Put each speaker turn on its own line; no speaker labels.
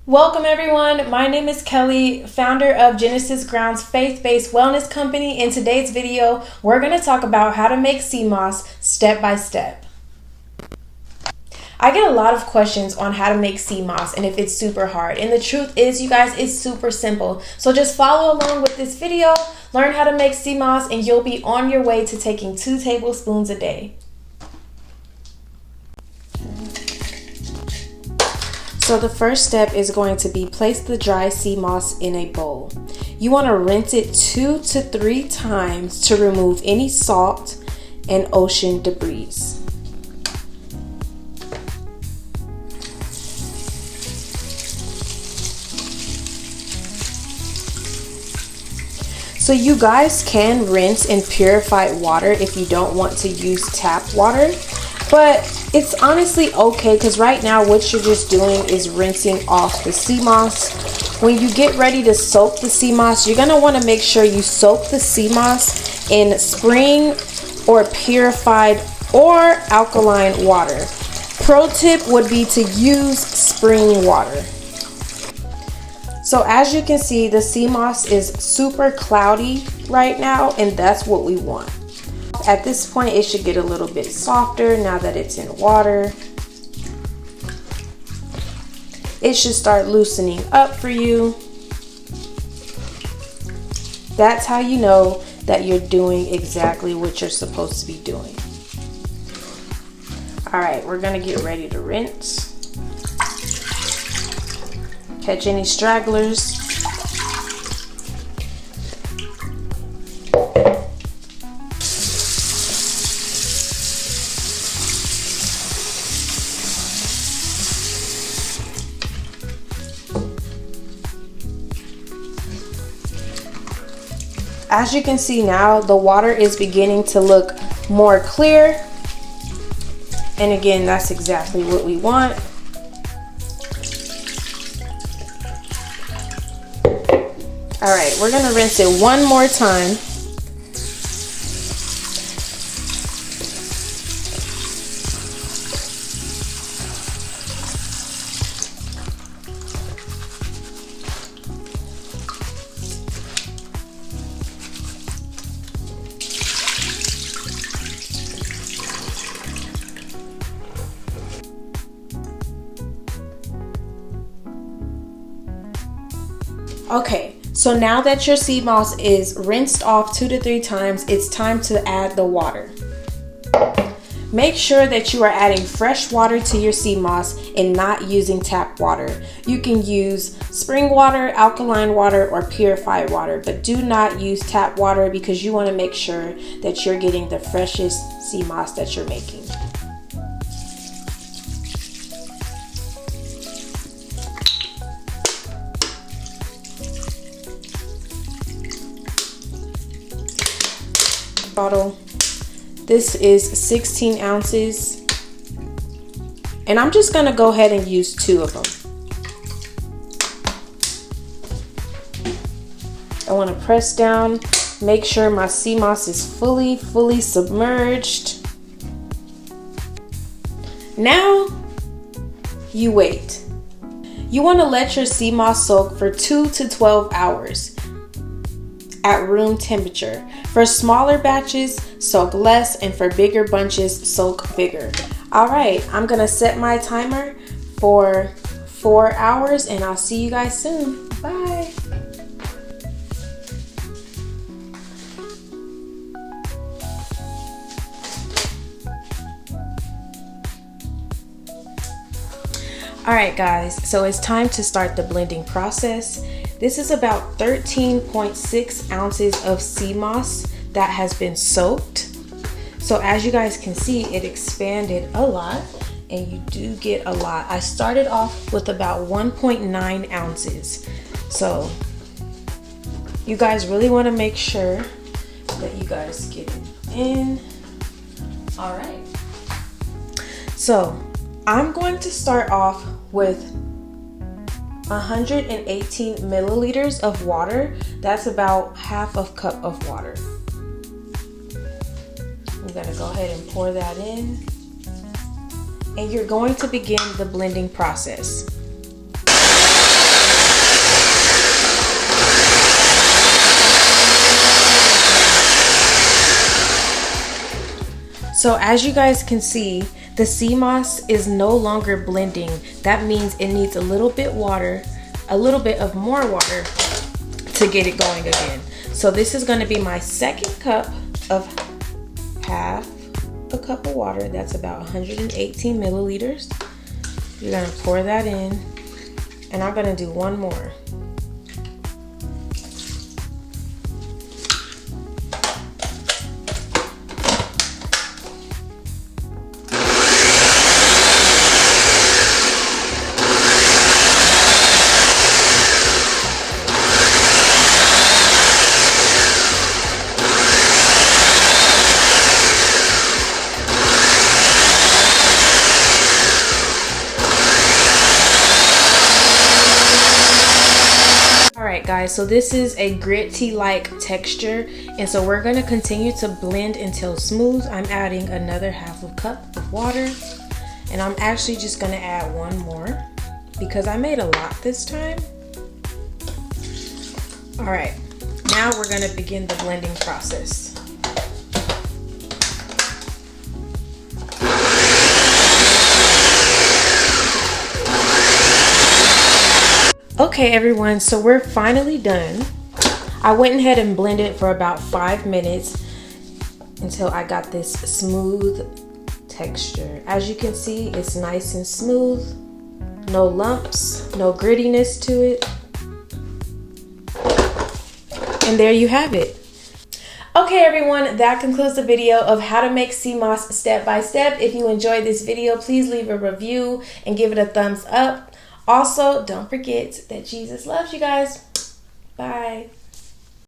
Welcome everyone, my name is Kelly, founder of Genesis Grounds faith-based wellness company. In today's video, we're going to talk about how to make sea moss step by step. I get a lot of questions on how to make sea moss and if it's super hard. And the truth is, you guys, it's super simple. So just follow along with this video, learn how to make sea moss, and you'll be on your way to taking 2 tablespoons a day. So the first step is going to be place the dry sea moss in a bowl. You want to rinse it 2 to 3 times to remove any salt and ocean debris. So you guys can rinse in purified water if you don't want to use tap water, but it's honestly okay because right now what you're just doing is rinsing off the sea moss. When you get ready to soak the sea moss, you're going to want to make sure you soak the sea moss in spring or purified or alkaline water. Pro tip would be to use spring water. So as you can see, the sea moss is super cloudy right now, and that's what we want. At this point, it should get a little bit softer now that it's in water. It should start loosening up for you. That's how you know that you're doing exactly what you're supposed to be doing. All right, we're gonna get ready to rinse. Catch any stragglers. As you can see now, the water is beginning to look more clear. And again, that's exactly what we want. All right, we're gonna rinse it one more time. Okay, so now that your sea moss is rinsed off 2 to 3 times, it's time to add the water. Make sure that you are adding fresh water to your sea moss and not using tap water. You can use spring water, alkaline water, or purified water, but do not use tap water because you want to make sure that you're getting the freshest sea moss that you're making. Bottle. This is 16 ounces, and I'm just gonna go ahead and use 2 of them. I want to press down, make sure my sea moss is fully submerged. Now you wait. You want to let your sea moss soak for 2 to 12 hours at room temperature. For smaller batches, soak less, and for bigger bunches, soak bigger. All right, I'm gonna set my timer for 4 hours, and I'll see you guys soon. Bye. All right, guys, so it's time to start the blending process. This is about 13.6 ounces of sea moss that has been soaked. So as you guys can see, it expanded a lot, and you do get a lot. I started off with about 1.9 ounces. So you guys really want to make sure that you guys get it in. All right. So I'm going to start off with 118 milliliters of water. That's about half a cup of water. I'm gonna go ahead and pour that in. And you're going to begin the blending process. So as you guys can see, the sea moss is no longer blending. That means it needs a little bit of more water to get it going again. So this is going to be my second cup of half a cup of water. That's about 118 milliliters. You're going to pour that in, and I'm going to do one more. Alright guys, so this is a gritty like texture, and so we're going to continue to blend until smooth. I'm adding another half a cup of water, and I'm actually just going to add one more because I made a lot this time. Alright, now we're going to begin the blending process. Okay everyone, so we're finally done. I went ahead and blended for about 5 minutes until I got this smooth texture. As you can see, it's nice and smooth, no lumps, no grittiness to it. And there you have it. Okay everyone, that concludes the video of how to make sea moss step by step. If you enjoyed this video, please leave a review and give it a thumbs up. Also, don't forget that Jesus loves you guys. Bye.